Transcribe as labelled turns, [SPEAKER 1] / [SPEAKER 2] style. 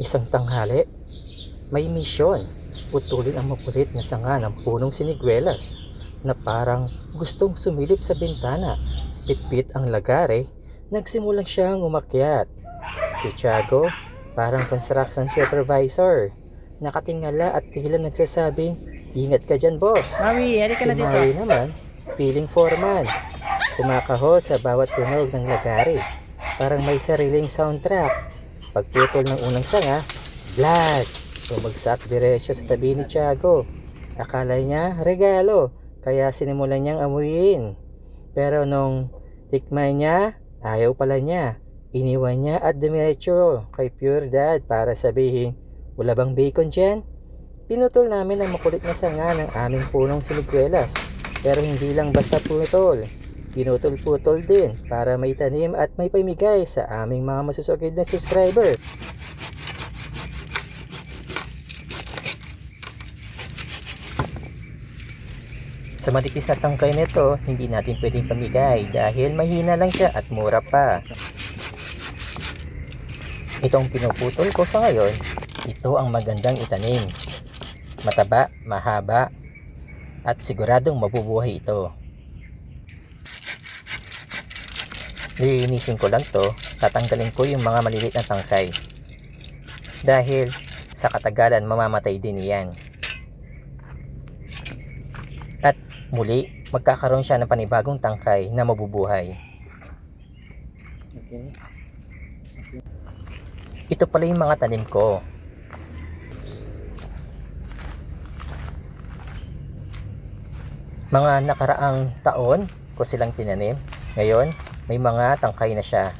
[SPEAKER 1] Isang tanghali, may misyon. Putulin ang makulit na sanga ng punong siniguelas na parang gustong sumilip sa bintana. Pitpit ang lagare, nagsimulang siyang umakyat. Si Tiago, parang construction supervisor, nakatingala at tila nagsasabing, "Ingat ka dyan, boss."
[SPEAKER 2] Maui, halika
[SPEAKER 1] Si
[SPEAKER 2] na dito.
[SPEAKER 1] Maui naman, feeling foreman, kumakahol sa bawat tunog ng lagari. Parang may sariling soundtrack. Pagputol ng unang sanga, blood! Bumagsak diretso sa tabi ni Tiago. Akala niya regalo, kaya sinimulan niyang amuyin. Pero nung tikmay niya, ayaw pala niya. Iniwan niya at dumiretso kay Pure Dad para sabihin, "Wala bang bacon dyan?" Pinutol namin ang makulit na sanga ng aming punong siniguelas. Pero hindi lang basta putol. Pinutol-putol din para may tanim at may pamigay sa aming mga masusugid na subscriber. Sa manipis na tangkay nito, hindi natin pwedeng pamigay dahil mahina lang siya at mura pa. Itong pinuputol ko sa ngayon, ito ang magandang itanim. Mataba, mahaba, at siguradong mabubuhay ito. Lilinisin ko lang to, tatanggalin ko yung mga maliliit na tangkay. Dahil sa katagalan mamamatay din yan. At muli, magkakaroon siya ng panibagong tangkay na mabubuhay.
[SPEAKER 2] Okay.
[SPEAKER 1] Ito pala yung mga tanim ko. Mga nakaraang taon ko silang tinanim. Ngayon, may mga tangkay na siya.